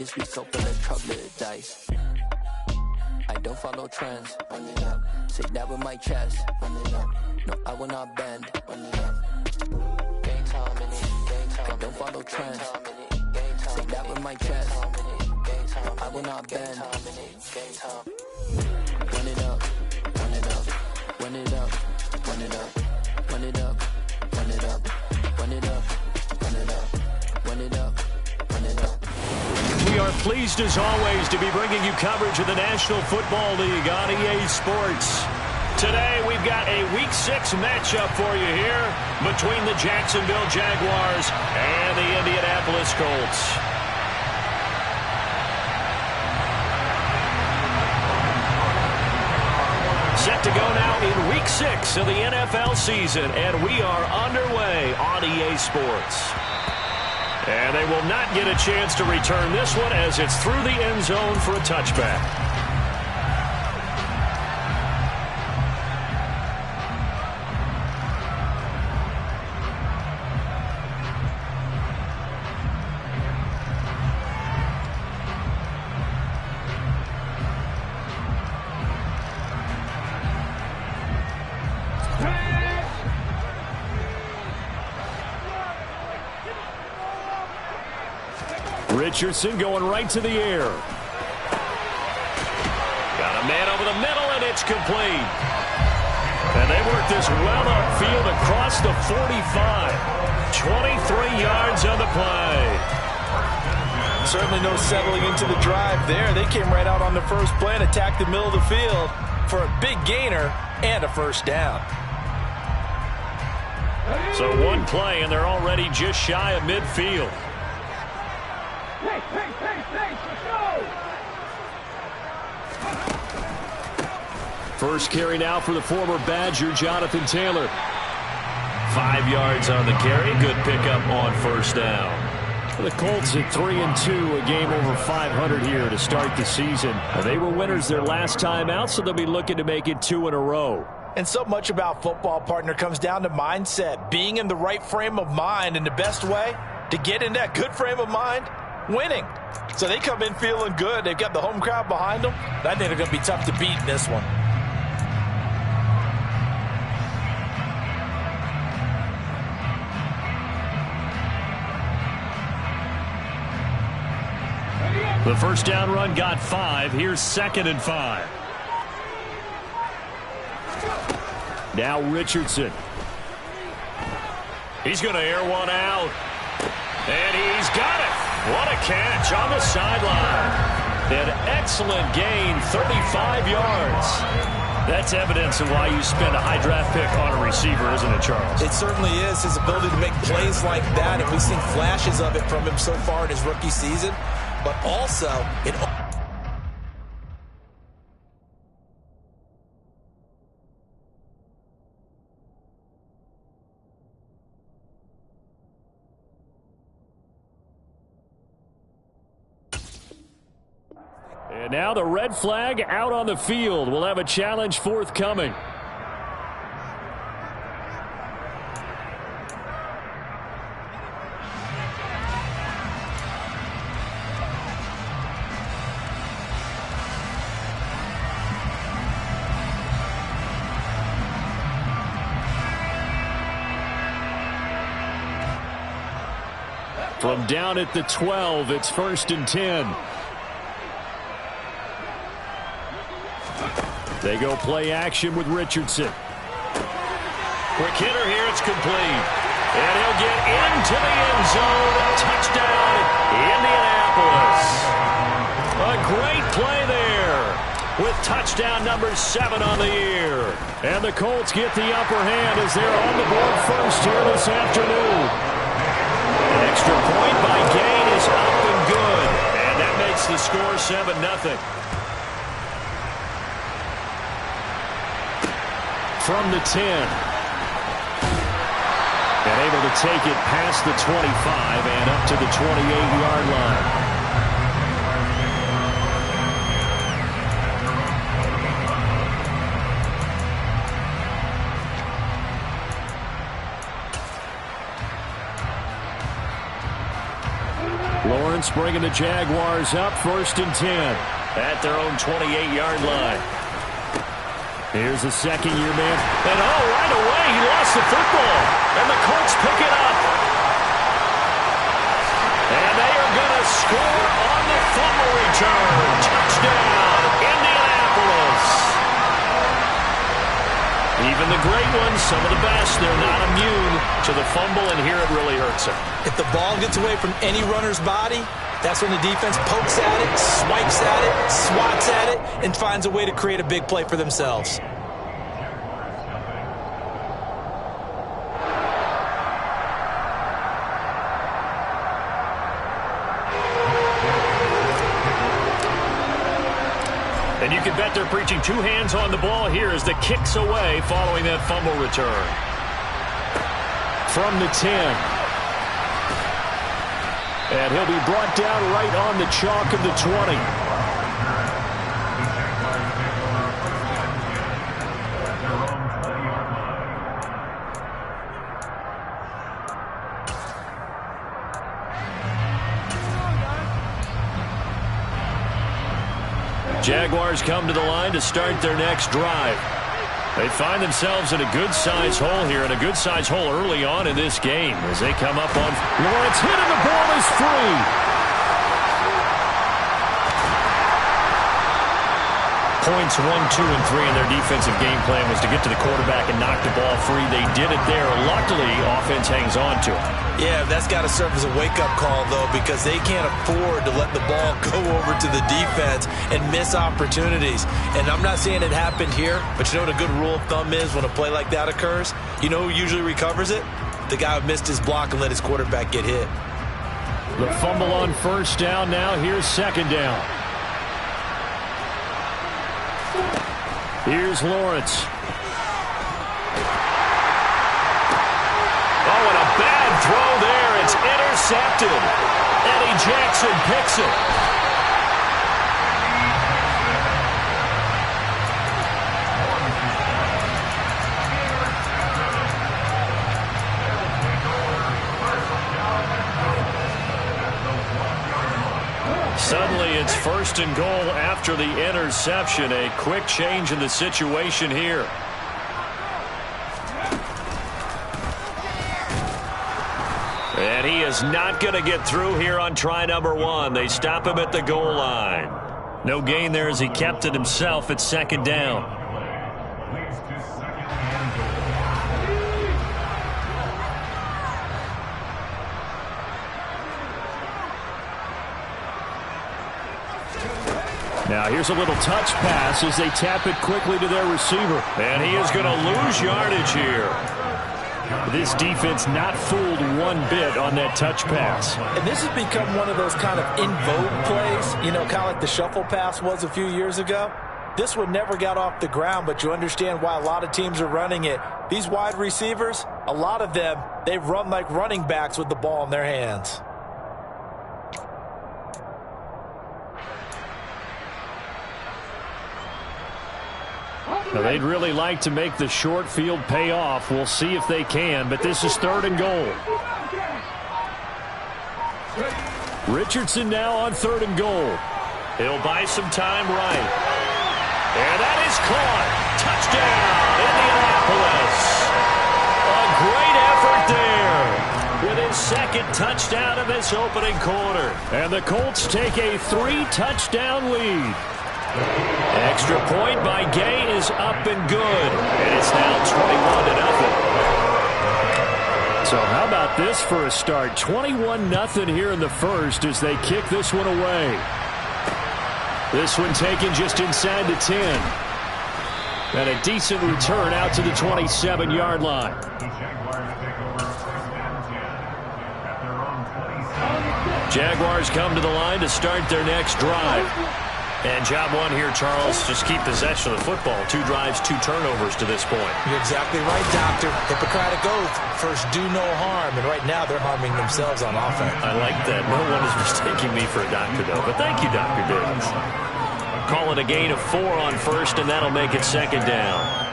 This be so full of troglodytes. I don't follow trends. Say that with my chest. No, I will not bend. I don't follow trends. Say that with my chest. No, I will not bend. Run it up, run it up, run it up, run it up, run it up, run it up, run it up, run it up, run it up, run it up. We are pleased as always to be bringing you coverage of the National Football League on EA Sports. Today we've got a Week 6 matchup for you here between the Jacksonville Jaguars and the Indianapolis Colts. Set to go now in Week 6 of the NFL season, and we are underway on EA Sports. And they will not get a chance to return this one as it's through the end zone for a touchback. Richardson going right to the air. Got a man over the middle, and it's complete. And they work this well upfield across the 45. 23 yards on the play. Certainly no settling into the drive there. They came right out on the first play and attacked the middle of the field for a big gainer and a first down. So one play, and they're already just shy of midfield. First carry now for the former Badger, Jonathan Taylor. 5 yards on the carry. Good pickup on first down. The Colts at 3-2, a game over 500 here to start the season. They were winners their last time out, so they'll be looking to make it 2 in a row. And so much about football, partner, comes down to mindset. Being in the right frame of mind, and the best way to get in that good frame of mind, winning. So they come in feeling good. They've got the home crowd behind them. I think they're going to be tough to beat in this one. The first down run got 5. Here's 2nd and 5. Now Richardson. He's going to air one out. And he's got it. What a catch on the sideline. An excellent gain, 35 yards. That's evidence of why you spend a high draft pick on a receiver, isn't it, Charles? It certainly is. His ability to make plays like that, and we've seen flashes of it from him so far in his rookie season. But also, and now the red flag out on the field. We'll have a challenge forthcoming. From down at the 12, it's 1st and 10. They go play action with Richardson. Quick hitter here, it's complete. And he'll get into the end zone. Touchdown, Indianapolis. A great play there with touchdown number 7 on the year. And the Colts get the upper hand as they're on the board first here this afternoon. An extra point by Gain is up and good. And that makes the score 7-0. From the 10. And able to take it past the 25 and up to the 28-yard line. It's bringing the Jaguars up 1st and 10 at their own 28-yard line. Here's a second-year man. And right away, he lost the football. And the Colts pick it up. And they are going to score on the fumble return. Touchdown, Indianapolis. Even the great ones, some of the best, they're not immune to the fumble, and here it really hurts them. If the ball gets away from any runner's body, that's when the defense pokes at it, swipes at it, swats at it, and finds a way to create a big play for themselves. And you can bet they're preaching two hands on the ball here as the kick's away following that fumble return. From the 10. And he'll be brought down right on the chalk of the 20. Jaguars come to the line to start their next drive. They find themselves in a good-sized hole here, and a good-sized hole early on in this game as they come up on Lawrence hit and the ball is free. Points 1, 2, and 3 in their defensive game plan was to get to the quarterback and knock the ball free. They did it there. Luckily, offense hangs on to it. Yeah, that's got to serve as a wake-up call, though, because they can't afford to let the ball go over to the defense and miss opportunities. And I'm not saying it happened here, but you know what a good rule of thumb is when a play like that occurs? You know who usually recovers it? The guy who missed his block and let his quarterback get hit. The fumble on first down now. Here's second down. Here's Lawrence. Oh, and a bad throw there. It's intercepted. Eddie Jackson picks it. Suddenly it's 1st and goal after the interception. A quick change in the situation here. And he is not going to get through here on try number 1. They stop him at the goal line. No gain there as he kept it himself at second down. Now here's a little touch pass as they tap it quickly to their receiver. And he is going to lose yardage here. This defense not fooled one bit on that touch pass. And this has become one of those kind of in vogue plays, you know, kind of like the shuffle pass was a few years ago. This one never got off the ground, but you understand why a lot of teams are running it. These wide receivers, a lot of them, they run like running backs with the ball in their hands. Now they'd really like to make the short field pay off. We'll see if they can, but this is 3rd and goal. Richardson now on 3rd and goal. He'll buy some time right. And that is caught. Touchdown, Indianapolis. A great effort there with his second touchdown of this opening quarter. And the Colts take a 3-touchdown lead. Extra point by Gay is up and good. And it's now 21-0. So how about this for a start? 21-0 here in the first as they kick this one away. This one taken just inside the 10. And a decent return out to the 27-yard line. Jaguars come to the line to start their next drive. And job one here, Charles, just keep possession of the football. 2 drives, 2 turnovers to this point. You're exactly right, Doctor. Hippocratic oath, first do no harm. And right now they're harming themselves on offense. I like that. No one is mistaking me for a doctor, though. But thank you, Dr. Davis. Call it a gain of 4 on first, and that'll make it second down.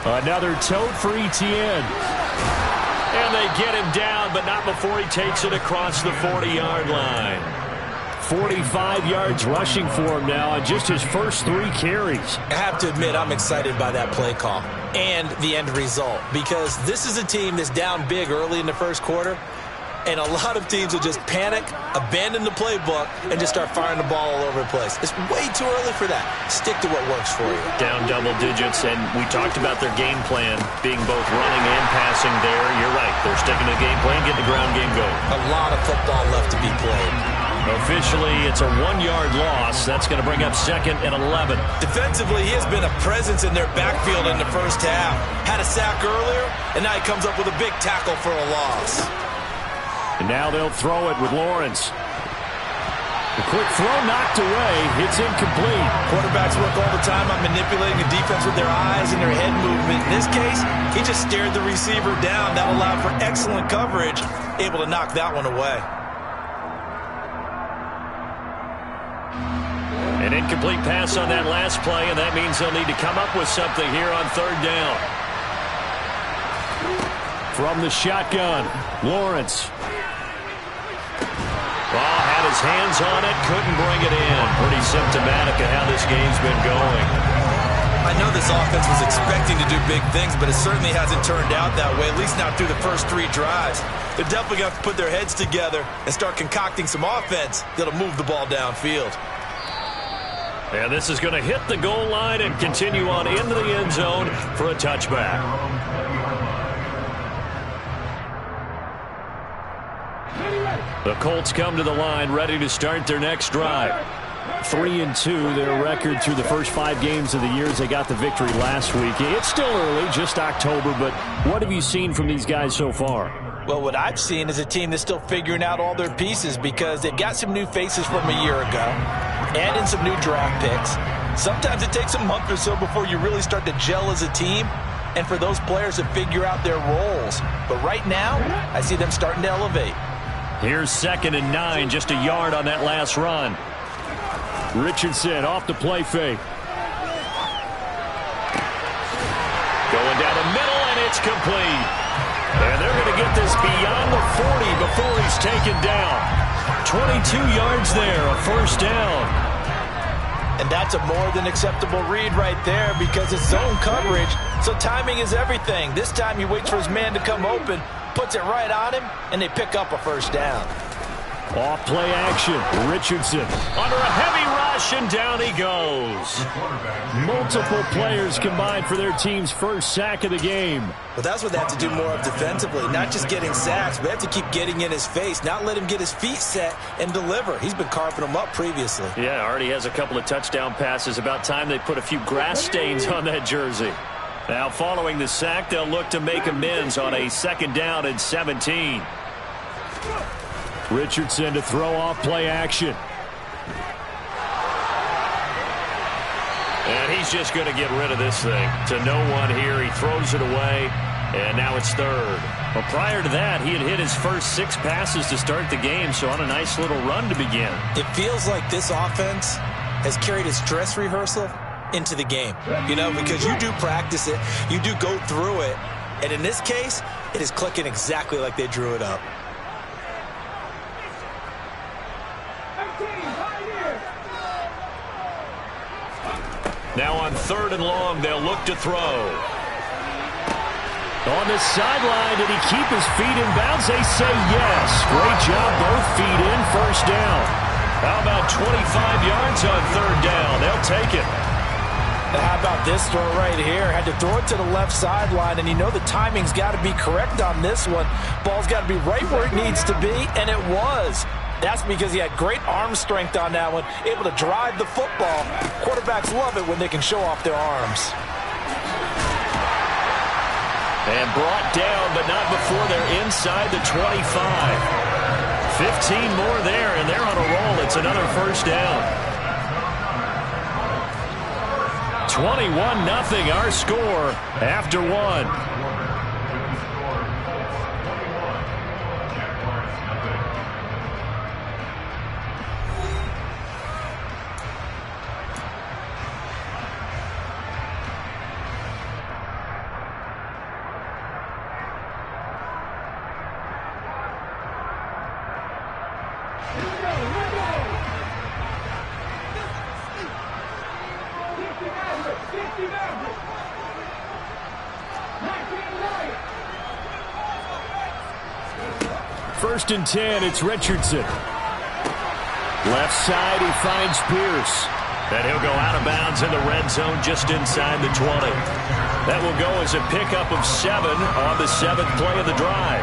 Another tote for Etienne. And they get him down, but not before he takes it across the 40-yard line. 45 yards rushing for him now on just his first 3 carries. I have to admit, I'm excited by that play call and the end result, because this is a team that's down big early in the first quarter, and a lot of teams will just panic, abandon the playbook, and just start firing the ball all over the place. It's way too early for that. Stick to what works for you. Down double digits, and we talked about their game plan being both running and passing there. You're right. They're sticking to the game plan, getting the ground game going. A lot of football left to be played. Officially, it's a 1-yard loss. That's going to bring up 2nd and 11. Defensively, he has been a presence in their backfield in the first half. Had a sack earlier, and now he comes up with a big tackle for a loss. And now they'll throw it with Lawrence. The quick throw knocked away. It's incomplete. Quarterbacks work all the time on manipulating the defense with their eyes and their head movement. In this case, he just stared the receiver down. That allowed for excellent coverage, able to knock that one away. An incomplete pass on that last play, and that means they'll need to come up with something here on 3rd down. From the shotgun, Lawrence. Ball had his hands on it, couldn't bring it in. Pretty symptomatic of how this game's been going. I know this offense was expecting to do big things, but it certainly hasn't turned out that way, at least not through the first 3 drives. They're definitely going to have to put their heads together and start concocting some offense that'll move the ball downfield. And this is going to hit the goal line and continue on into the end zone for a touchback. The Colts come to the line, ready to start their next drive. 3-2, their record through the first 5 games of the year as they got the victory last week. It's still early, just October, but what have you seen from these guys so far? Well, what I've seen is a team that's still figuring out all their pieces, because they've got some new faces from a year ago, and in some new draft picks. Sometimes it takes a month or so before you really start to gel as a team, and for those players to figure out their roles. But right now, I see them starting to elevate. Here's 2nd and 9, just a yard on that last run. Richardson off the play fake. Going down the middle, and it's complete. And they're going to get this beyond the 40 before he's taken down. 22 yards there, a 1st down. And that's a more than acceptable read right there, because it's zone coverage, so timing is everything. This time he waits for his man to come open, puts it right on him, and they pick up a 1st down. Off play action, Richardson under a heavy rush, and down he goes. Multiple players combined for their team's first sack of the game. But that's what they have to do more of defensively, not just getting sacks, but they have to keep getting in his face, not let him get his feet set and deliver. He's been carving them up previously. Yeah, already has a couple of touchdown passes. About time they put a few grass stains on that jersey. Now following the sack, they'll look to make amends on a 2nd down and 17. Richardson to throw off play action. And he's just going to get rid of this thing. To no one here. He throws it away, and now it's 3rd. Well, prior to that, he had hit his first 6 passes to start the game, so on a nice little run to begin. It feels like this offense has carried its dress rehearsal into the game. You know, because you do practice it, you do go through it, and in this case, it is clicking exactly like they drew it up. Now on 3rd and long, they'll look to throw. On the sideline, did he keep his feet in bounds? They say yes. Great job, both feet in, 1st down. How about 25 yards on 3rd down? They'll take it. How about this throw right here? Had to throw it to the left sideline, and you know the timing's got to be correct on this one. Ball's got to be right where it needs to be, and it was. That's because he had great arm strength on that one, able to drive the football. Quarterbacks love it when they can show off their arms. And brought down, but not before they're inside the 25. 15 more there, and they're on a roll. It's another 1st down. 21-0, our score after 1. first and 10. It's Richardson. Left side, he finds Pierce. And he'll go out of bounds in the red zone just inside the 20. That will go as a pickup of 7 on the 7th play of the drive.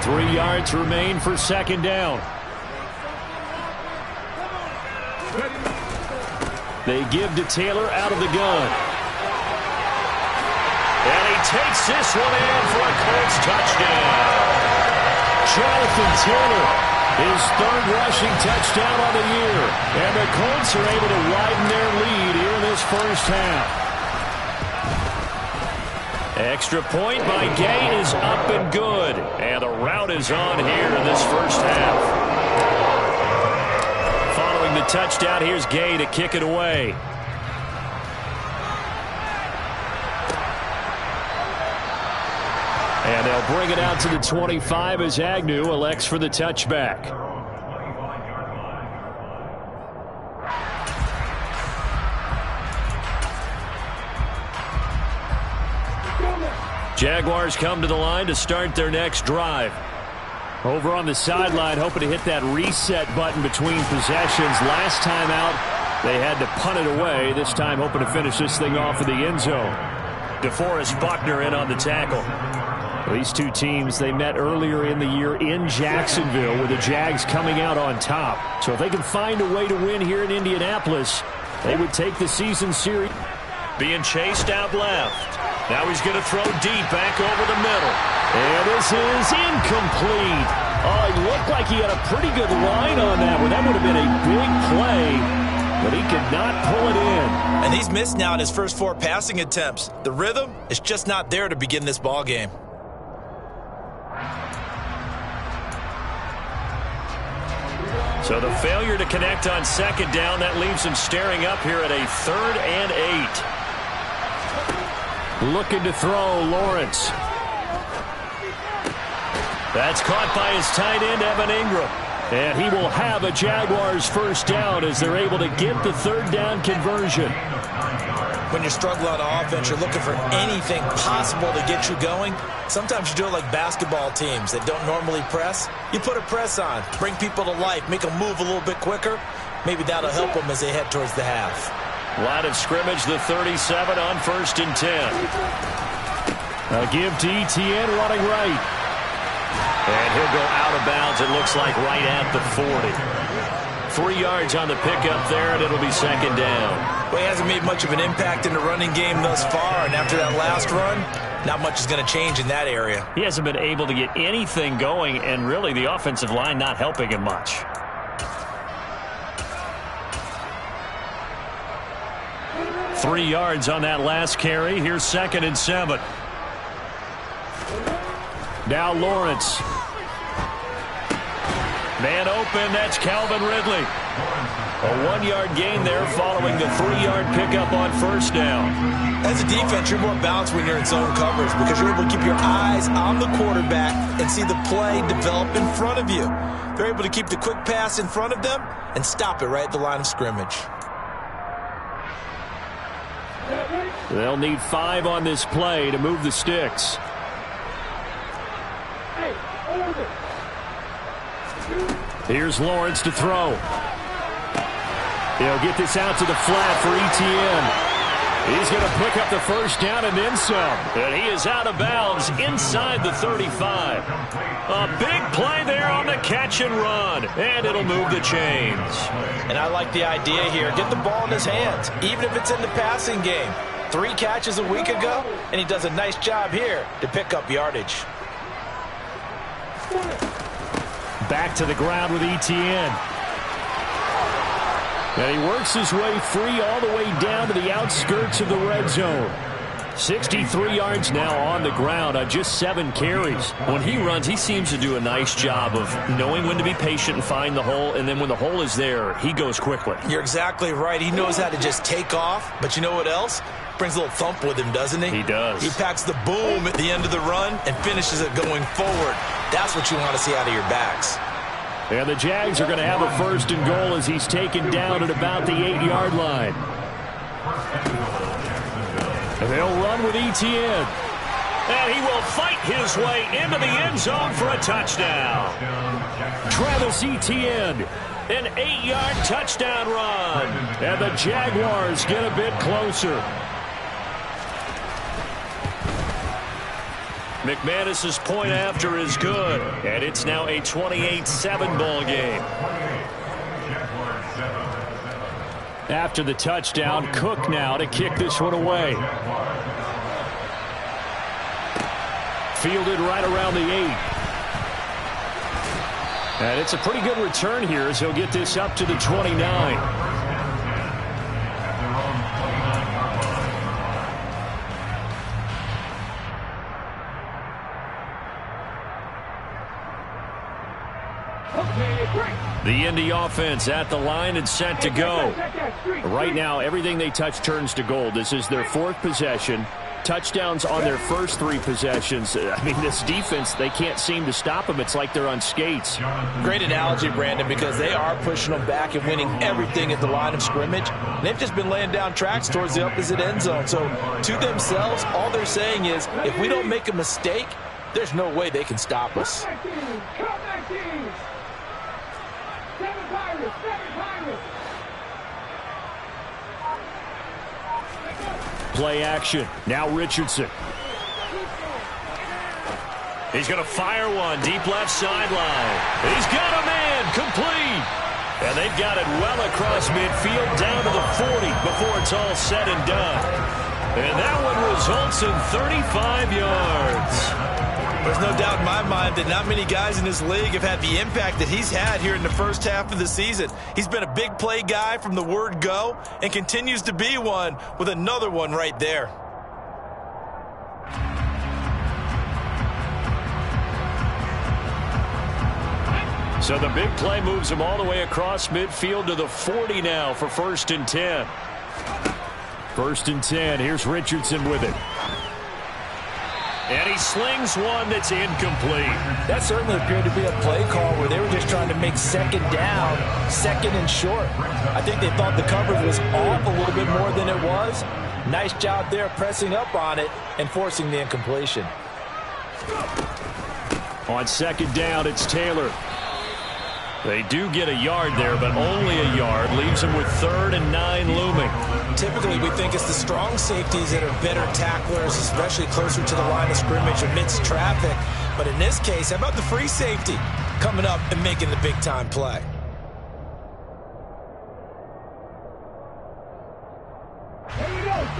3 yards remain for second down. They give to Taylor out of the gun. And he takes this one in for a Colts touchdown. Jonathan Taylor, his 3rd rushing touchdown on the year. And the Colts are able to widen their lead here in this first half. Extra point by Gay is up and good. And the route is on here in this first half. Following the touchdown, here's Gay to kick it away. And they'll bring it out to the 25 as Agnew elects for the touchback. Jaguars come to the line to start their next drive. Over on the sideline, hoping to hit that reset button between possessions. Last time out, they had to punt it away. This time, hoping to finish this thing off in the end zone. DeForest Buckner in on the tackle. These two teams, they met earlier in the year in Jacksonville with the Jags coming out on top. So if they can find a way to win here in Indianapolis, they would take the season series. Being chased out left. Now he's going to throw deep back over the middle. And this is incomplete. Oh, it looked like he had a pretty good line on that one. That would have been a big play, but he could not pull it in. And he's missed now in his first 4 passing attempts. The rhythm is just not there to begin this ball game. So the failure to connect on second down, that leaves him staring up here at a 3rd and 8. Looking to throw, Lawrence. That's caught by his tight end, Evan Ingram. And he will have a Jaguars first down as they're able to get the 3rd down conversion. When you're struggling on offense, you're looking for anything possible to get you going. Sometimes you do it like basketball teams that don't normally press. You put a press on, bring people to life, make them move a little bit quicker. Maybe that'll help them as they head towards the half. Line of scrimmage, the 37 on 1st and 10. A give to Etienne running right. And he'll go out of bounds, it looks like, right at the 40. 3 yards on the pickup there, and it'll be second down. Well, he hasn't made much of an impact in the running game thus far, and after that last run, not much is going to change in that area. He hasn't been able to get anything going, and really the offensive line not helping him much. Three yards on that last carry. Here's 2nd and 7. Now Lawrence. Man open, that's Calvin Ridley. A 1-yard gain there following the 3-yard pickup on first down. As a defense, you're more balanced when you're in zone coverage because you're able to keep your eyes on the quarterback and see the play develop in front of you. They're able to keep the quick pass in front of them and stop it right at the line of scrimmage. They'll need 5 on this play to move the sticks. Here's Lawrence to throw. He'll get this out to the flat for Etienne. He's going to pick up the first down and then some. And he is out of bounds inside the 35. A big play there on the catch and run. And it'll move the chains. And I like the idea here. Get the ball in his hands, even if it's in the passing game. 3 catches a week ago, and he does a nice job here to pick up yardage. Back to the ground with Etienne. And he works his way free all the way down to the outskirts of the red zone. 63 yards now on the ground on just 7 carries. When he runs, he seems to do a nice job of knowing when to be patient and find the hole, and then when the hole is there, he goes quickly. You're exactly right. He knows how to just take off, but you know what else? Brings a little thump with him, doesn't he? He does. He packs the boom at the end of the run and finishes it going forward. That's what you want to see out of your backs. And the Jags are going to have a 1st and goal as he's taken down at about the 8-yard line. And they'll run with Etienne. And he will fight his way into the end zone for a touchdown. Travis Etienne, an 8-yard touchdown run. And the Jaguars get a bit closer. McManus's point after is good, and it's now a 28-7 ball game. After the touchdown, Cook now to kick this one away. Fielded right around the 8. And it's a pretty good return here as he'll get this up to the 29. The Indy offense at the line and set to go. Right now, everything they touch turns to gold. This is their 4th possession. Touchdowns on their first 3 possessions. I mean, this defense, they can't seem to stop them. It's like they're on skates. Great analogy, Brandon, because they are pushing them back and winning everything at the line of scrimmage. They've just been laying down tracks towards the opposite end zone. So to themselves, all they're saying is, if we don't make a mistake, there's no way they can stop us. Play action. Now Richardson. He's going to fire one deep left sideline. He's got a man complete. And they've got it well across midfield down to the 40 before it's all said and done. And that one results in 35 yards. There's no doubt in my mind that not many guys in this league have had the impact that he's had here in the first half of the season. He's been a big play guy from the word go and continues to be one with another one right there. So the big play moves him all the way across midfield to the 40 now for 1st and 10. 1st and 10. Here's Richardson with it. And he slings one that's incomplete. That certainly appeared to be a play call where they were just trying to make 2nd down, 2nd and short. I think they thought the coverage was off a little bit more than it was. Nice job there pressing up on it and forcing the incompletion. On 2nd down, it's Taylor. They do get a yard there, but only a yard. Leaves them with 3rd and 9 looming. Typically, we think it's the strong safeties that are better tacklers, especially closer to the line of scrimmage amidst traffic. But in this case, how about the free safety coming up and making the big-time play?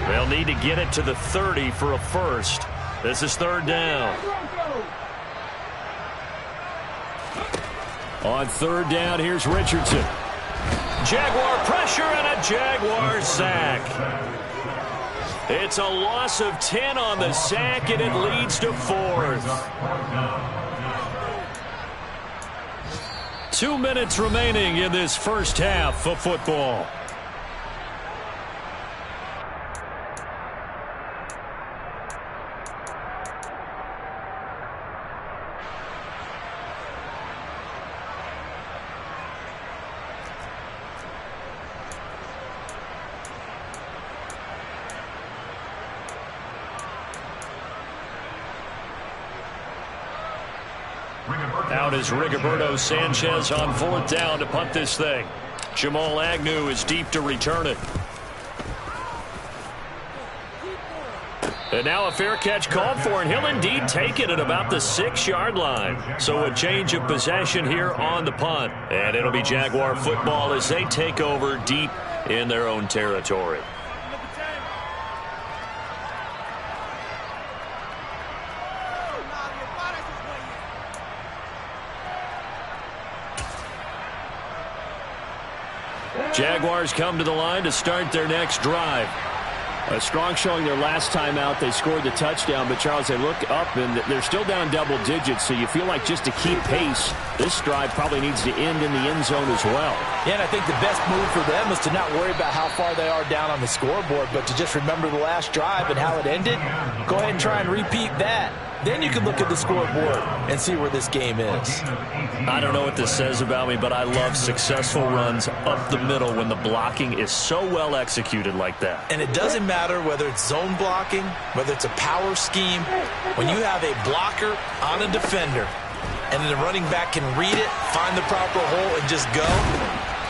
They'll need to get it to the 30 for a first. This is 3rd down. On 3rd down, here's Richardson. Jaguar pressure and a Jaguar sack. It's a loss of 10 on the sack, and it leads to 4th. 2 minutes remaining in this first half of football. Out is Rigoberto Sanchez on 4th down to punt this thing. Jamal Agnew is deep to return it. And now a fair catch called for, and he'll indeed take it at about the 6-yard line. So a change of possession here on the punt. And it'll be Jaguar football as they take over deep in their own territory. Jaguars come to the line to start their next drive. A strong showing their last time out. They scored the touchdown, but Charles, they look up and they're still down double digits, so you feel like just to keep pace, This drive probably needs to end in the end zone as well. Yeah, and I think the best move for them is to not worry about how far they are down on the scoreboard, but to just remember the last drive and how it ended. Go ahead and try and repeat that. Then you can look at the scoreboard and see where this game is. I don't know what this says about me, but I love successful runs up the middle when the blocking is so well executed like that. And it doesn't matter whether it's zone blocking, whether it's a power scheme. When you have a blocker on a defender and the running back can read it, find the proper hole, and just go,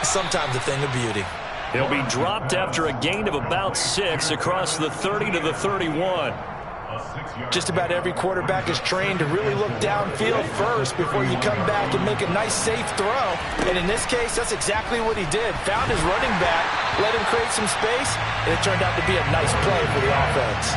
sometimes a thing of beauty. He'll be dropped after a gain of about 6 across the 30 to the 31. Just about every quarterback is trained to really look downfield first before you come back and make a nice, safe throw. And in this case, that's exactly what he did. Found his running back, let him create some space, and it turned out to be a nice play for the offense.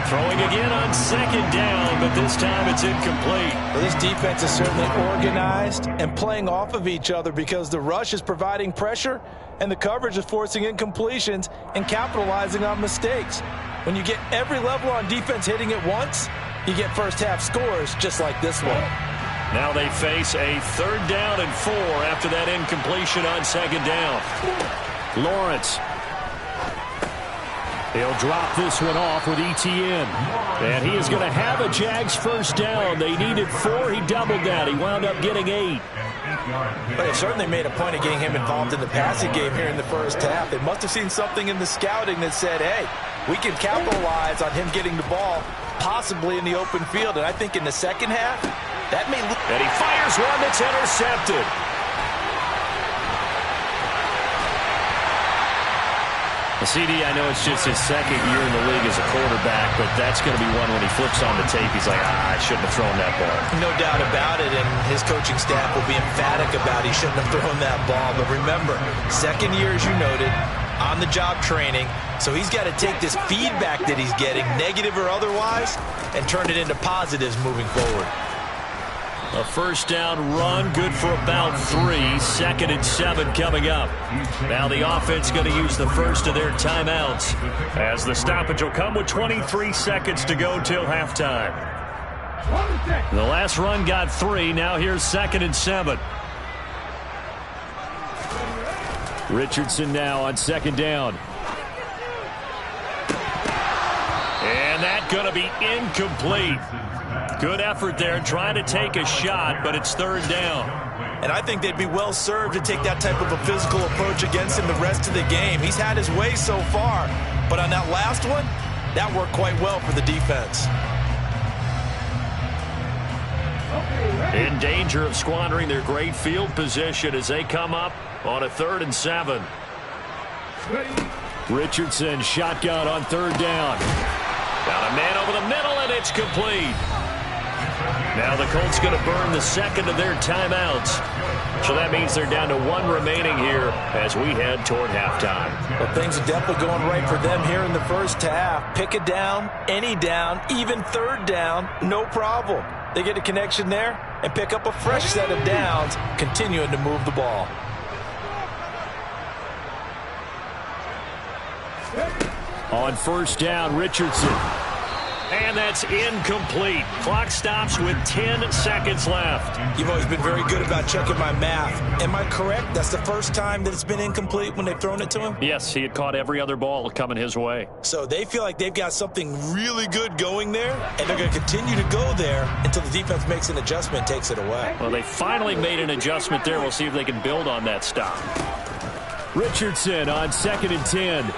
Throwing again on second down, but this time it's incomplete. Well, this defense is certainly organized and playing off of each other because the rush is providing pressure and the coverage is forcing incompletions and capitalizing on mistakes. When you get every level on defense hitting at once, you get first half scores just like this one. Now they face a 3rd down and 4 after that incompletion on second down. Lawrence. He'll drop this one off with ETN. And he is going to have a Jags first down. They needed 4. He doubled that. He wound up getting 8. But they certainly made a point of getting him involved in the passing game here in the first half. They must have seen something in the scouting that said, hey, we can capitalize on him getting the ball possibly in the open field. And I think in the second half, that may... And he fires one that's intercepted. CD, I know it's just his 2nd year in the league as a quarterback, but that's going to be one when he flips on the tape, he's like, I shouldn't have thrown that ball. No doubt about it, and his coaching staff will be emphatic about he shouldn't have thrown that ball. But remember, 2nd year, as you noted, on-the-job training, so he's got to take this feedback that he's getting, negative or otherwise, and turn it into positives moving forward. A first down run, good for about 3. 2nd and 7 coming up. Now the offense going to use the first of their timeouts as the stoppage will come with 23 seconds to go till halftime. The last run got 3. Now here's 2nd and 7. Richardson now on 2nd down. And that going to be incomplete. Good effort there, trying to take a shot, but it's 3rd down. And I think they'd be well served to take that type of a physical approach against him the rest of the game. He's had his way so far, but on that last one, that worked quite well for the defense. In danger of squandering their great field position as they come up on a 3rd and 7. Richardson shotgun on 3rd down. Got a man over the middle, and it's complete. Now the Colts going to burn the 2nd of their timeouts. So that means they're down to 1 remaining here as we head toward halftime. Well, things are definitely going right for them here in the first half. Pick a down, any down, even 3rd down, no problem. They get a connection there and pick up a fresh set of downs, continuing to move the ball. On first down, Richardson. And that's incomplete. Clock stops with 10 seconds left. You've always been very good about checking my math. Am I correct? That's the first time that it's been incomplete when they've thrown it to him? Yes, he had caught every other ball coming his way. So they feel like they've got something really good going there, and they're going to continue to go there until the defense makes an adjustment and takes it away. Well, they finally made an adjustment there. We'll see if they can build on that stop. Richardson on 2nd and 10.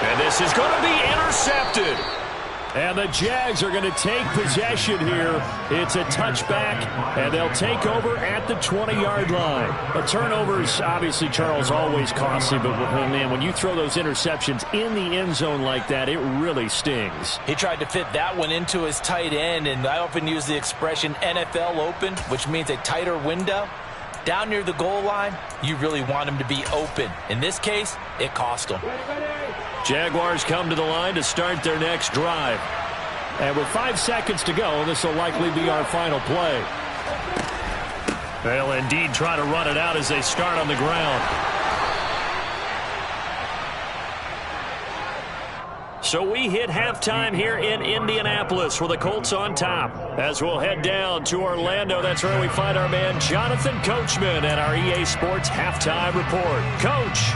And this is going to be intercepted. And the Jags are going to take possession here. It's a touchback, and they'll take over at the 20-yard line. A turnover's obviously, Charles, always costly, but man, when you throw those interceptions in the end zone like that, it really stings. He tried to fit that one into his tight end, and I often use the expression NFL open, which means a tighter window. Down near the goal line, you really want him to be open. In this case, it cost him. Jaguars come to the line to start their next drive. And with 5 seconds to go, this will likely be our final play. They'll indeed try to run it out as they start on the ground. So we hit halftime here in Indianapolis with the Colts on top. As we'll head down to Orlando, that's where we find our man Jonathan Coachman at our EA Sports Halftime Report. Coach.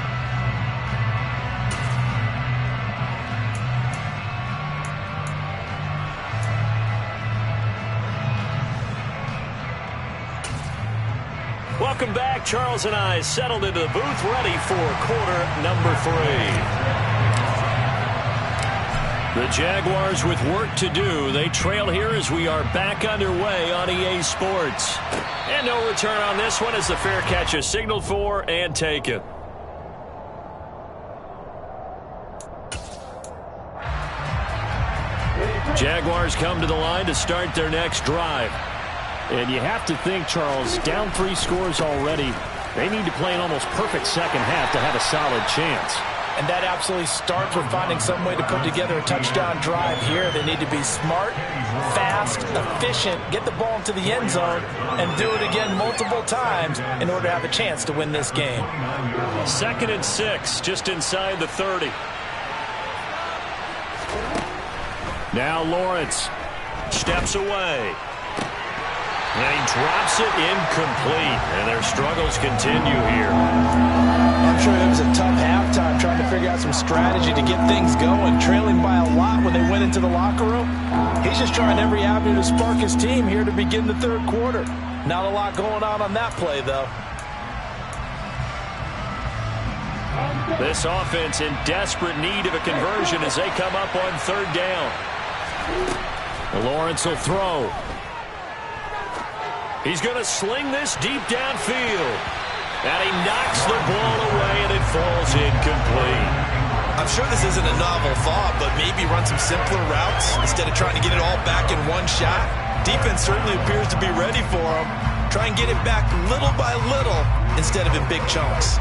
Welcome back. Charles and I settled into the booth, ready for quarter number 3. The Jaguars with work to do. They trail here as we are back underway on EA Sports. And no return on this one as the fair catch is signaled for and taken. Jaguars come to the line to start their next drive. And you have to think, Charles, down 3 scores already. They need to play an almost perfect second half to have a solid chance. And that absolutely starts with finding some way to put together a touchdown drive here. They need to be smart, fast, efficient, get the ball into the end zone, and do it again multiple times in order to have a chance to win this game. 2nd and 6, just inside the 30. Now Lawrence steps away. And he drops it incomplete. And their struggles continue here. I'm sure it was a tough halftime trying to figure out some strategy to get things going. Trailing by a lot when they went into the locker room. He's just trying every avenue to spark his team here to begin the 3rd quarter. Not a lot going on that play, though. This offense in desperate need of a conversion as they come up on 3rd down. Lawrence will throw. He's going to sling this deep downfield. And he knocks the ball away, and it falls incomplete. I'm sure this isn't a novel thought, but maybe run some simpler routes instead of trying to get it all back in one shot. Defense certainly appears to be ready for him. Try and get it back little by little instead of in big chunks.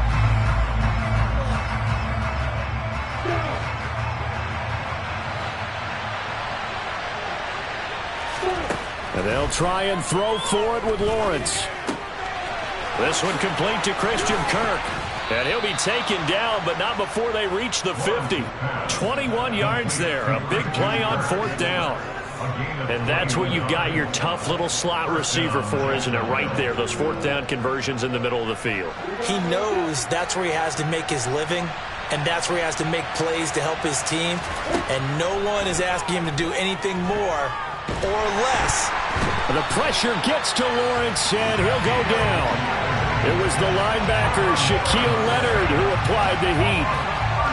And they'll try and throw for it with Lawrence. This one complete to Christian Kirk. And he'll be taken down, but not before they reach the 50. 21 yards there. A big play on 4th down. And that's what you've got your tough little slot receiver for, isn't it? Right there, those 4th down conversions in the middle of the field. He knows that's where he has to make his living, and that's where he has to make plays to help his team. And no one is asking him to do anything more or less. The pressure gets to Lawrence, and he'll go down. It was the linebacker, Shaquille Leonard, who applied the heat.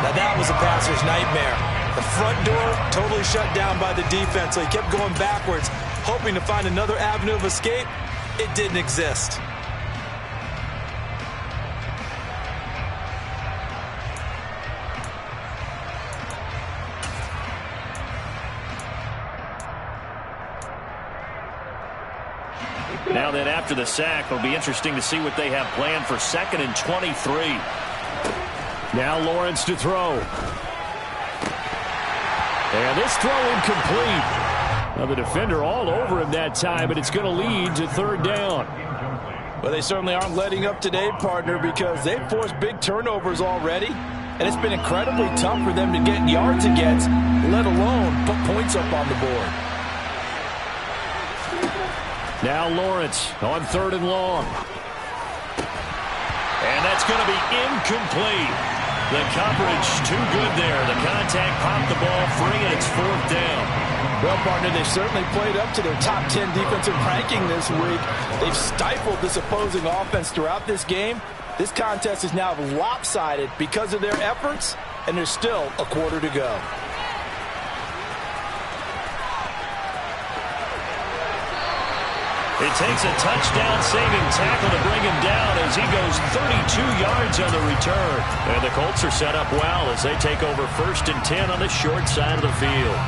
Now that was a passer's nightmare. The front door totally shut down by the defense, so he kept going backwards, hoping to find another avenue of escape. It didn't exist. Now that after the sack, it'll be interesting to see what they have planned for 2nd and 23. Now Lawrence to throw. And this throw incomplete. Now the defender all over him that time, but it's going to lead to 3rd down. Well, they certainly aren't letting up today, partner, because they've forced big turnovers already. And it's been incredibly tough for them to get yards against, let alone put points up on the board. Now Lawrence on 3rd and long. And that's going to be incomplete. The coverage too good there. The contact popped the ball free, and it's 4th down. Well, partner, they've certainly played up to their top 10 defensive ranking this week. They've stifled this opposing offense throughout this game. This contest is now lopsided because of their efforts, and there's still a quarter to go. It takes a touchdown-saving tackle to bring him down as he goes 32 yards on the return. And the Colts are set up well as they take over 1st and 10 on the short side of the field.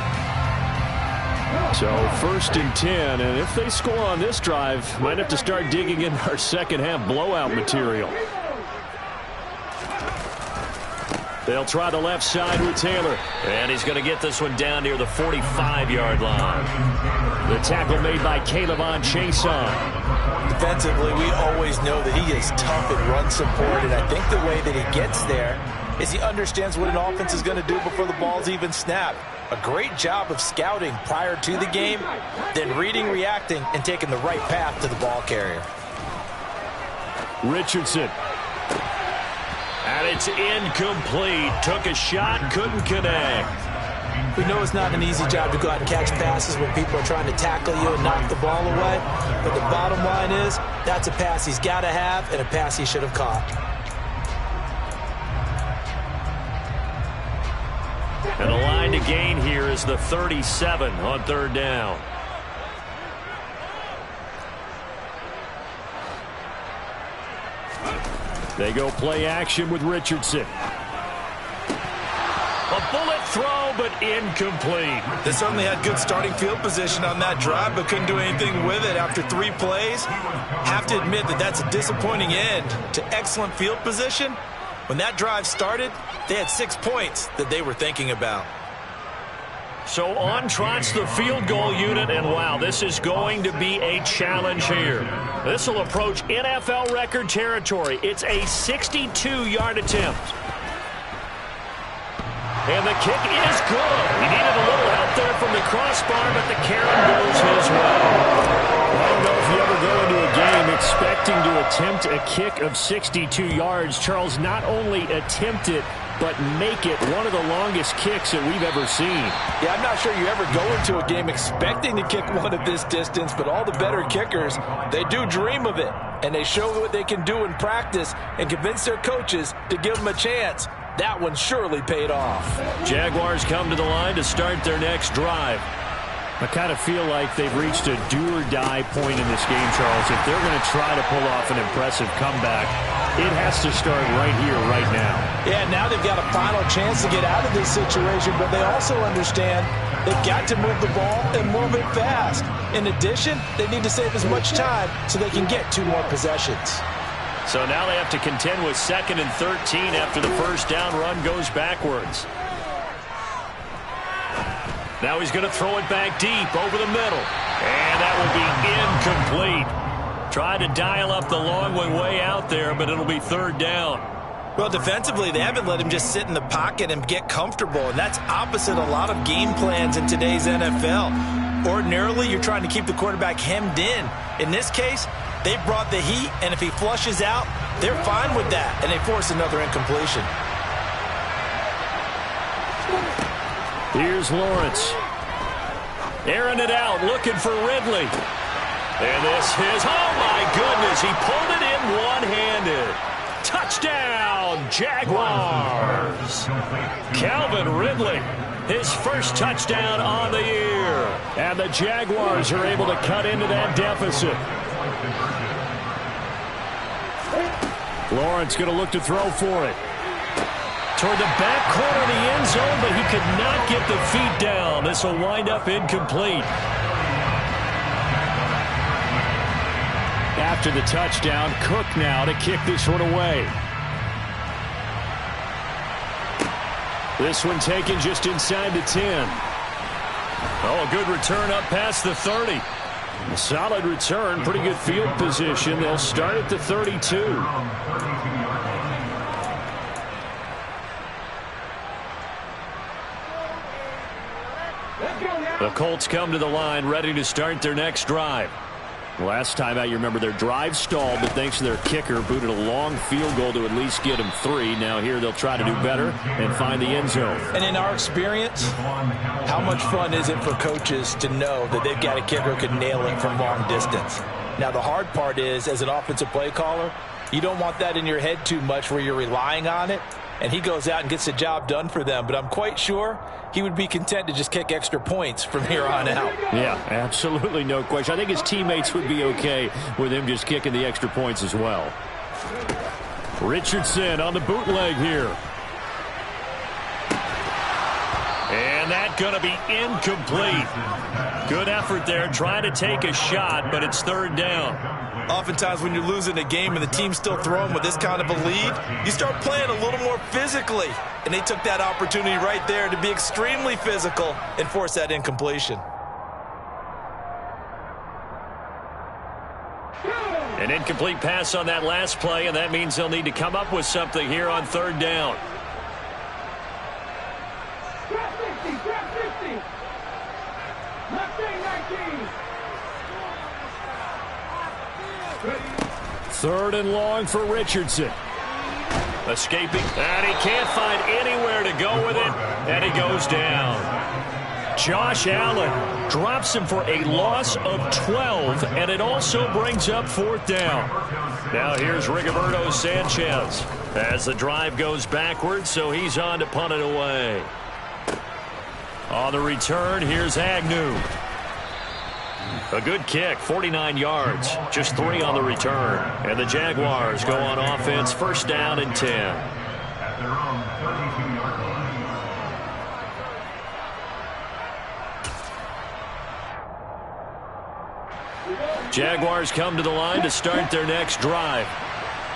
So 1st and 10, and if they score on this drive, might have to start digging in our second half blowout material. They'll try the left side with Taylor. And he's going to get this one down near the 45-yard line. The tackle made by Caleb Chason. Defensively, we always know that he is tough in run support, and I think the way that he gets there is he understands what an offense is going to do before the ball's even snapped. A great job of scouting prior to the game, then reading, reacting, and taking the right path to the ball carrier. Richardson. And it's incomplete. Took a shot, couldn't connect. We know it's not an easy job to go out and catch passes when people are trying to tackle you and knock the ball away. But the bottom line is, that's a pass he's got to have and a pass he should have caught. And the line to gain here is the 37 on third down. They go play action with Richardson. A bullet throw, but incomplete. They certainly had good starting field position on that drive, but couldn't do anything with it after 3 plays. Have to admit that that's a disappointing end to excellent field position. When that drive started, they had 6 points that they were thinking about. So on trots the field goal unit, and wow, this is going to be a challenge here. This will approach NFL record territory. It's a 62-yard attempt. And the kick is good. He needed a little help there from the crossbar, but the carry goes his way. I don't know if you ever go into a game expecting to attempt a kick of 62 yards. Charles, not only attempt it, but make it one of the longest kicks that we've ever seen. Yeah, I'm not sure you ever go into a game expecting to kick one of this distance, but all the better kickers, they do dream of it. And they show what they can do in practice and convince their coaches to give them a chance. That one surely paid off. Jaguars come to the line to start their next drive. I kind of feel like they've reached a do-or-die point in this game, Charles. If they're going to try to pull off an impressive comeback, it has to start right here, right now. Yeah, now they've got a final chance to get out of this situation, but they also understand they've got to move the ball and move it fast. In addition, they need to save as much time so they can get 2 more possessions. So now they have to contend with 2nd and 13 after the first down run goes backwards. Now he's going to throw it back deep over the middle. And that will be incomplete. Tried to dial up the long one way out there, but it'll be 3rd down. Well, defensively, they haven't let him just sit in the pocket and get comfortable, and that's opposite a lot of game plans in today's NFL. Ordinarily, you're trying to keep the quarterback hemmed in. In this case, they brought the heat, and if he flushes out, they're fine with that, and they force another incompletion. Here's Lawrence. Airing it out, looking for Ridley. And this is, oh my goodness, he pulled it in one-handed. Touchdown, Jaguars. Calvin Ridley, his first touchdown on the year. And the Jaguars are able to cut into that deficit. Lawrence going to look to throw for it. Toward the back corner of the end zone, but he could not get the feet down. This will wind up incomplete. After the touchdown, Cook now to kick this one away. This one taken just inside the 10. Oh, a good return up past the 30. A solid return, pretty good field position. They'll start at the 32. The Colts come to the line, ready to start their next drive. Last time out, you remember their drive stalled, but thanks to their kicker, booted a long field goal to at least get them 3. Now here they'll try to do better and find the end zone. And in our experience, how much fun is it for coaches to know that they've got a kicker who can nail it from long distance? Now the hard part is, as an offensive play caller, you don't want that in your head too much where you're relying on it. And he goes out and gets the job done for them. But I'm quite sure he would be content to just kick extra points from here on out. Yeah, absolutely no question. I think his teammates would be okay with him just kicking the extra points as well. Richardson on the bootleg here. And that's going to be incomplete. Good effort there, trying to take a shot, but it's 3rd down. Oftentimes when you're losing a game and the team's still throwing with this kind of a lead, you start playing a little more physically. And they took that opportunity right there to be extremely physical and force that incompletion. An incomplete pass on that last play, and that means they'll need to come up with something here on 3rd down. Third and long for Richardson. Escaping, and he can't find anywhere to go with it, and he goes down. Josh Allen drops him for a loss of 12, and it also brings up fourth down. Now here's Rigoberto Sanchez as the drive goes backwards, so he's on to punt it away. On the return, here's Agnew. A good kick, 49 yards, just 3 on the return. And the Jaguars go on offense, first down and 10. At their own 32-yard line. Jaguars come to the line to start their next drive.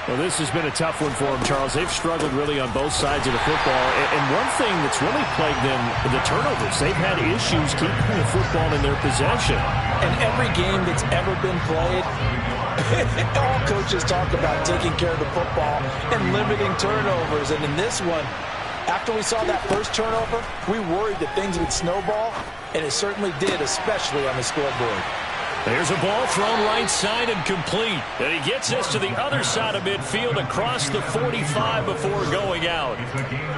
Well, this has been a tough one for them, Charles. They've struggled really on both sides of the football. And one thing that's really plagued them, the turnovers. They've had issues keeping the football in their possession. And every game that's ever been played, all coaches talk about taking care of the football and limiting turnovers. And in this one, after we saw that first turnover, we worried that things would snowball, and it certainly did, especially on the scoreboard. There's a ball thrown right side and complete. And he gets this to the other side of midfield across the 45 before going out.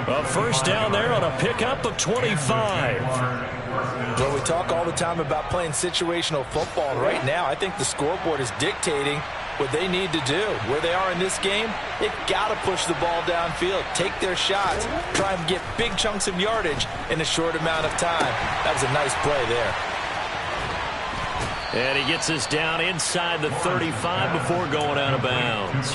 A first down there on a pickup of 25. Well, we talk all the time about playing situational football. And right now, I think the scoreboard is dictating what they need to do. Where they are in this game, they've got to push the ball downfield, take their shots, try and get big chunks of yardage in a short amount of time. That was a nice play there. And he gets this down inside the 35 before going out of bounds.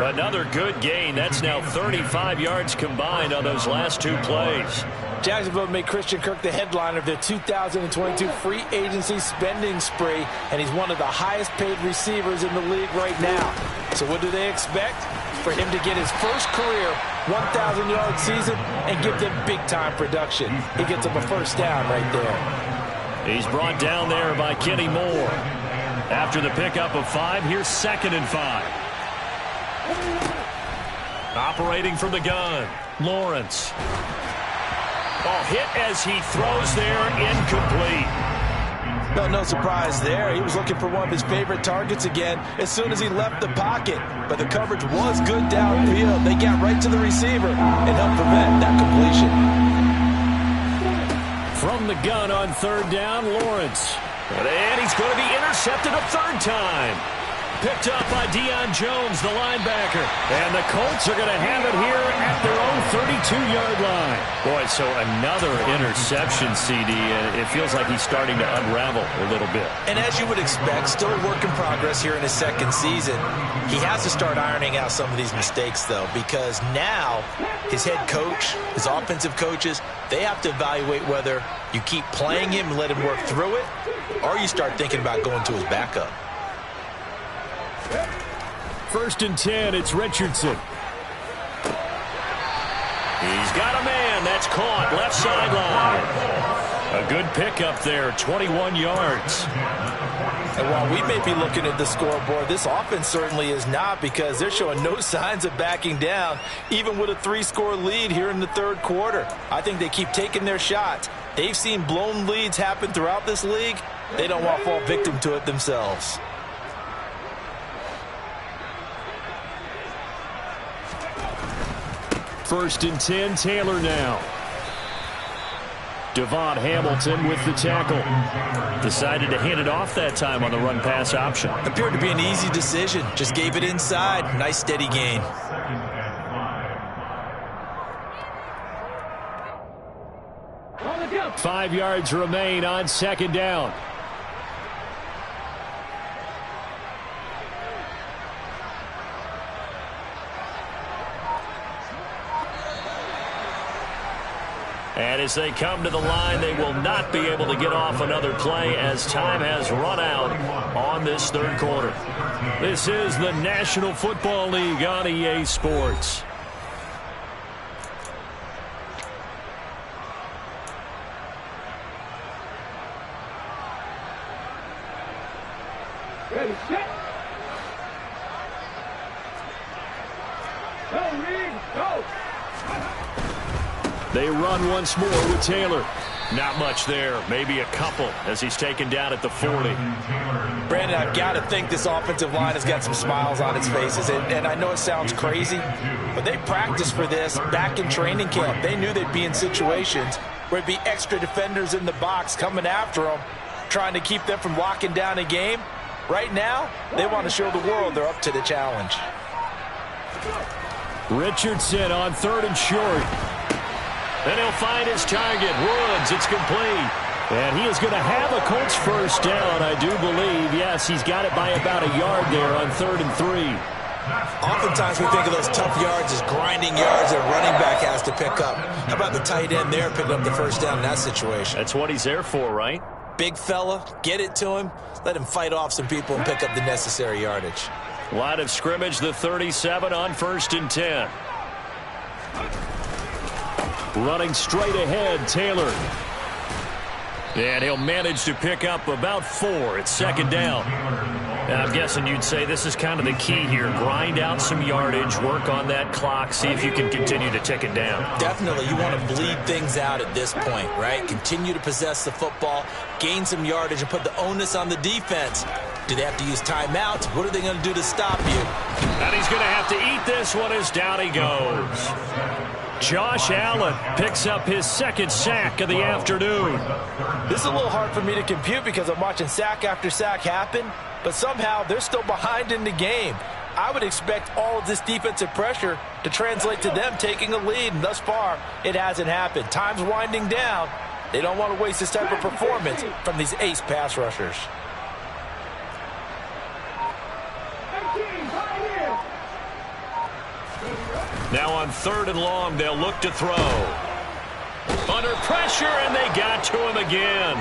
Another good gain. That's now 35 yards combined on those last 2 plays. Jacksonville made Christian Kirk the headliner of their 2022 free agency spending spree, and he's one of the highest paid receivers in the league right now. So what do they expect? For him to get his first career 1,000-yard season and give them big-time production. He gets them a first down right there. He's brought down there by Kenny Moore. After the pickup of 5, here's 2nd and 5. Operating from the gun, Lawrence. Oh, hit as he throws there, incomplete. No surprise there. He was looking for one of his favorite targets again as soon as he left the pocket. But the coverage was good downfield. They got right to the receiver and helped prevent that completion. From the gun on 3rd down, Lawrence. And he's going to be intercepted a 3rd time. Picked up by Deion Jones, the linebacker. And the Colts are going to have it here at their own 32-yard line. Boy, so another interception, CD. And it feels like he's starting to unravel a little bit. And as you would expect, still a work in progress here in his 2nd season. He has to start ironing out some of these mistakes, though, because now his head coach, his offensive coaches, they have to evaluate whether you keep playing him and let him work through it, or you start thinking about going to his backup. 1st and 10, it's Richardson. He's got a man. That's caught. Left sideline. A good pickup there, 21 yards. And while we may be looking at the scoreboard, this offense certainly is not, because they're showing no signs of backing down, even with a 3-score lead here in the 3rd quarter. I think they keep taking their shots. They've seen blown leads happen throughout this league. They don't want to fall victim to it themselves. First and 10, Taylor now. Devon Hamilton with the tackle. Decided to hand it off that time on the run-pass option. Appeared to be an easy decision. Just gave it inside. Nice steady gain. Go. 5 yards remain on 2nd down. And as they come to the line, they will not be able to get off another play as time has run out on this 3rd quarter. This is the National Football League on EA Sports. Ready, set. Go, Reed, go. They run once more with Taylor. Not much there. Maybe a couple as he's taken down at the 40. Brandon, I've got to think this offensive line has got some smiles on its faces. And I know it sounds crazy, but they practiced for this back in training camp. They knew they'd be in situations where it'd be extra defenders in the box coming after them, trying to keep them from locking down a game. Right now, they want to show the world they're up to the challenge. Richardson on 3rd and short. And he'll find his target. Woods, it's complete. And he is going to have a Colts first down, I do believe. Yes, he's got it by about a yard there on 3rd and 3. Oftentimes we think of those tough yards as grinding yards that a running back has to pick up. How about the tight end there picking up the first down in that situation? That's what he's there for, right? Big fella, get it to him. Let him fight off some people and pick up the necessary yardage. Line of scrimmage, the 37 on 1st and 10. Running straight ahead, Taylor. And he'll manage to pick up about 4. It's 2nd down. And I'm guessing you'd say this is kind of the key here. Grind out some yardage, work on that clock, see if you can continue to tick it down. Definitely. You want to bleed things out at this point, right? Continue to possess the football, gain some yardage, and put the onus on the defense. Do they have to use timeouts? What are they going to do to stop you? And he's going to have to eat this one as down he goes. Josh Allen picks up his 2nd sack of the afternoon. This is a little hard for me to compute because I'm watching sack after sack happen, but somehow they're still behind in the game. I would expect all of this defensive pressure to translate to them taking a lead, and thus far, it hasn't happened. Time's winding down. They don't want to waste this type of performance from these ace pass rushers. Now on 3rd and long, they'll look to throw. Under pressure, and they got to him again.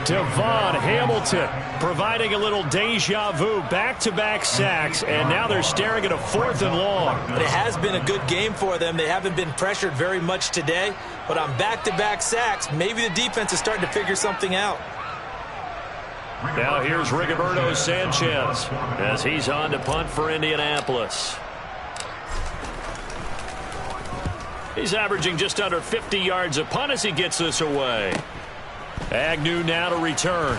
Devon Hamilton providing a little deja vu, back-to-back sacks, and now they're staring at a 4th and long. It has been a good game for them. They haven't been pressured very much today, but on back-to-back sacks, maybe the defense is starting to figure something out. Now here's Rigoberto Sanchez as he's on to punt for Indianapolis. He's averaging just under 50 yards a punt as he gets this away. Agnew now to return.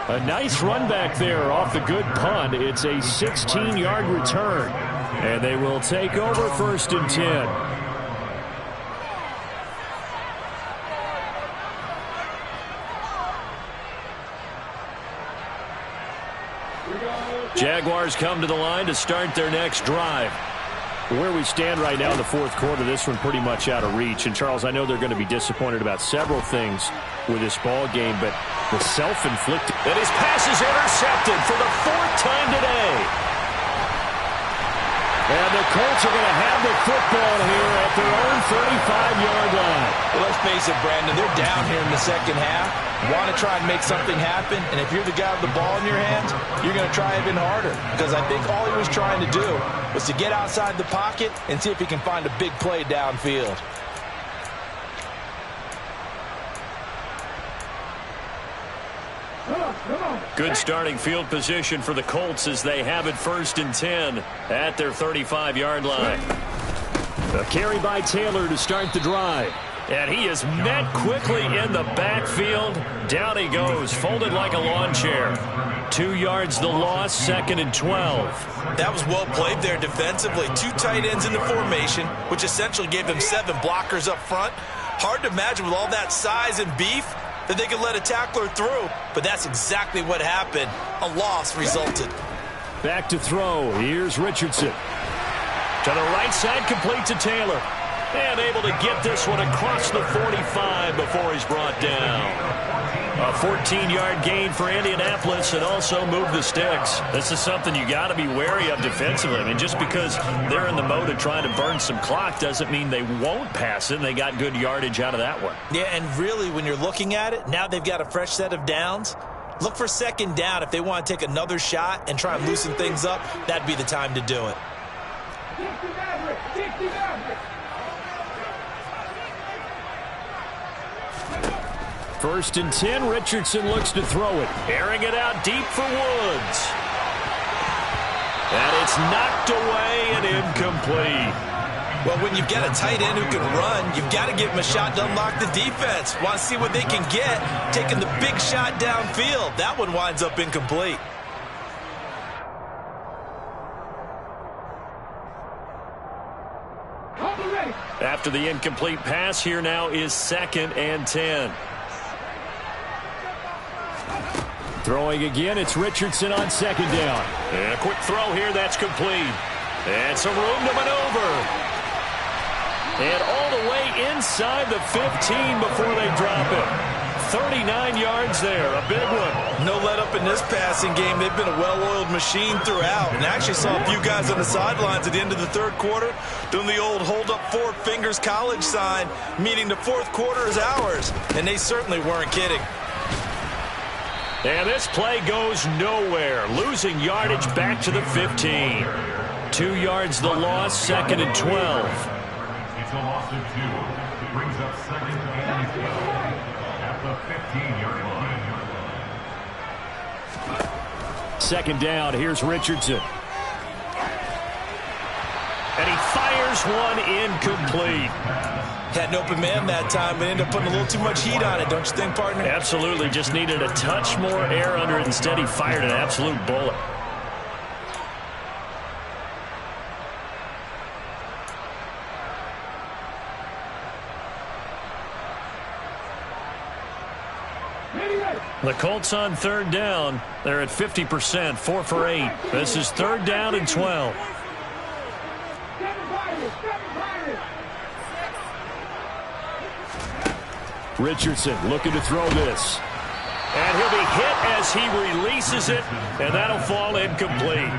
A nice run back there off the good punt. It's a 16-yard return. And they will take over 1st and 10. Jaguars come to the line to start their next drive. Where we stand right now in the 4th quarter, this one pretty much out of reach. And, Charles, I know they're going to be disappointed about several things with this ball game, but the self-inflicted. And his pass is intercepted for the 4th time today. And the Colts are going to have the football here at their own 35-yard line. Well, let's face it, Brandon, they're down here in the 2nd half. Want to try and make something happen, and if you're the guy with the ball in your hands, you're going to try even harder, because I think all he was trying to do was to get outside the pocket and see if he can find a big play downfield. Good starting field position for the Colts as they have it 1st and 10 at their 35-yard line. A carry by Taylor to start the drive. And he is met quickly in the backfield. Down he goes, folded like a lawn chair. 2 yards the loss, 2nd and 12. That was well played there defensively. 2 tight ends in the formation, which essentially gave them 7 blockers up front. Hard to imagine with all that size and beef that they could let a tackler through, but that's exactly what happened. A loss resulted. Back to throw. Here's Richardson. To the right side, complete to Taylor. And able to get this one across the 45 before he's brought down. A 14-yard gain for Indianapolis and also move the sticks. This is something you got to be wary of defensively. I mean, just because they're in the mode of trying to burn some clock doesn't mean they won't pass it. And they got good yardage out of that one. Yeah, and really, when you're looking at it, now they've got a fresh set of downs. Look for 2nd down. If they want to take another shot and try and loosen things up, that'd be the time to do it. 1st and 10, Richardson looks to throw it. Airing it out deep for Woods. And it's knocked away and incomplete. Well, when you've got a tight end who can run, you've got to give him a shot to unlock the defense. Want to see what they can get, taking the big shot downfield. That one winds up incomplete. After the incomplete pass, here now is 2nd and 10. Throwing again, it's Richardson on 2nd down. And a quick throw here, that's complete. And some room to maneuver. And all the way inside the 15 before they drop it. 39 yards there, a big one. No let up in this passing game. They've been a well-oiled machine throughout. And actually saw a few guys on the sidelines at the end of the 3rd quarter doing the old hold up 4 fingers college sign, meaning the 4th quarter is ours. And they certainly weren't kidding. And this play goes nowhere. Losing yardage back to the 15. 2 yards the loss, 2nd and 12. It's a loss of 2. Brings up 2nd and 12 at the 15-yard line. 2nd down, here's Richardson. And he fires one incomplete. Had an open man that time, but ended up putting a little too much heat on it, don't you think, partner? Absolutely, just needed a touch more air under it. Instead, he fired an absolute bullet. The Colts on 3rd down. They're at 50%, 4 for 8. This is 3rd down and 12. Richardson looking to throw this. And he'll be hit as he releases it, and that'll fall incomplete.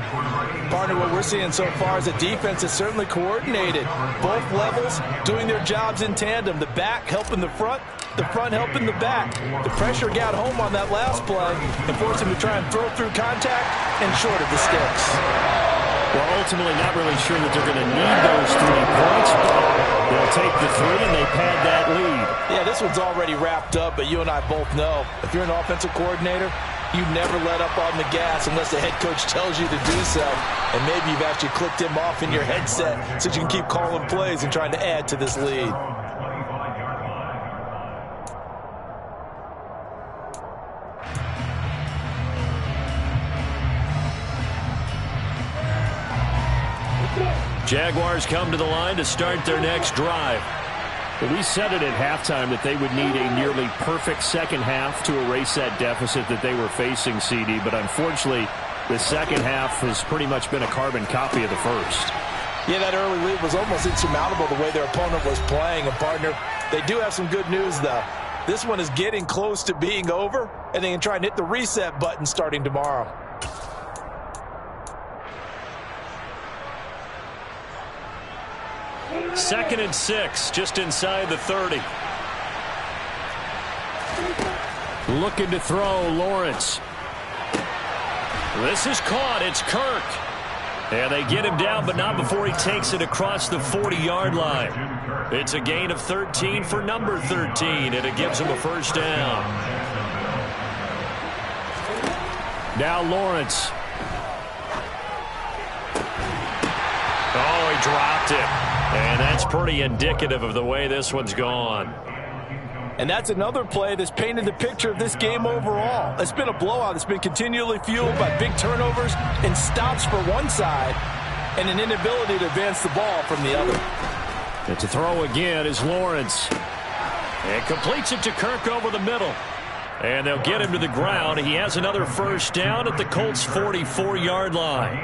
Partner, what we're seeing so far is a defense that's certainly coordinated. Both levels doing their jobs in tandem. The back helping the front helping the back. The pressure got home on that last play and forced him to try and throw through contact and short of the sticks. Well, ultimately not really sure that they're going to need those 3 points, but they'll take the 3 and they pad that lead. Yeah, this one's already wrapped up, but you and I both know if you're an offensive coordinator, you never let up on the gas unless the head coach tells you to do so. And maybe you've actually clicked him off in your headset so you can keep calling plays and trying to add to this lead. Jaguars come to the line to start their next drive. We said it at halftime that they would need a nearly perfect second half to erase that deficit that they were facing, CD. But unfortunately, the second half has pretty much been a carbon copy of the first. Yeah, that early lead was almost insurmountable the way their opponent was playing. And, partner, they do have some good news, though. This one is getting close to being over, and they can try and hit the reset button starting tomorrow. Second and 6, just inside the 30. Looking to throw, Lawrence. This is caught. It's Kirk. And they get him down, but not before he takes it across the 40-yard line. It's a gain of 13 for number 13, and it gives him a first down. Now Lawrence. Oh, he dropped it. And that's pretty indicative of the way this one's gone. And that's another play that's painted the picture of this game overall. It's been a blowout. It's been continually fueled by big turnovers and stops for one side and an inability to advance the ball from the other. And to throw again is Lawrence. And completes it to Kirk over the middle. And they'll get him to the ground. He has another first down at the Colts' 44-yard line.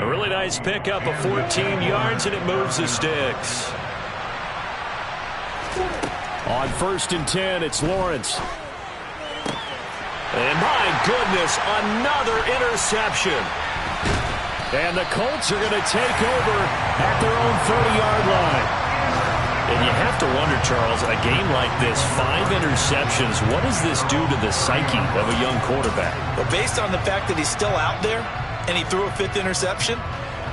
A really nice pickup of 14 yards, and it moves the sticks. On 1st and 10, it's Lawrence. And my goodness, another interception. And the Colts are going to take over at their own 30-yard line. And you have to wonder, Charles, a game like this, 5 interceptions, what does this do to the psyche of a young quarterback? But based on the fact that he's still out there and he threw a 5th interception,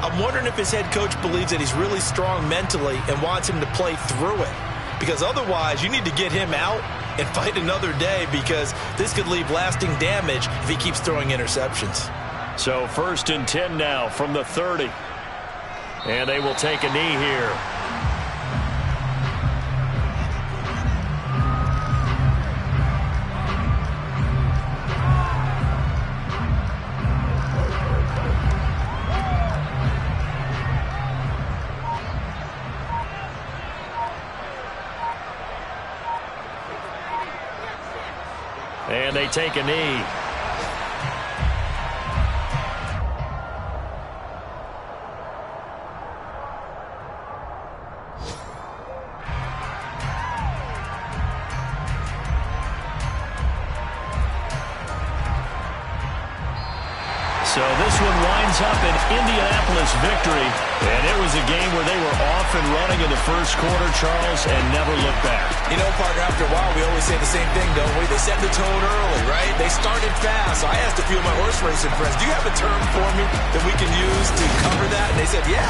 I'm wondering if his head coach believes that he's really strong mentally and wants him to play through it. Because otherwise, you need to get him out and fight another day, because this could leave lasting damage if he keeps throwing interceptions. So 1st and 10 now from the 30. And they will take a knee here. and they take a knee. So this one winds up an Indianapolis victory, and it was a game where they were off and running in the first quarter, Charles, and never looked back. You know, partner, after a while, we always say the same thing, don't we? They set the tone early, right? They started fast. So I asked a few of my horse racing friends, do you have a term for me that we can use to cover that? And they said, yeah.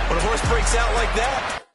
When a horse breaks out like that,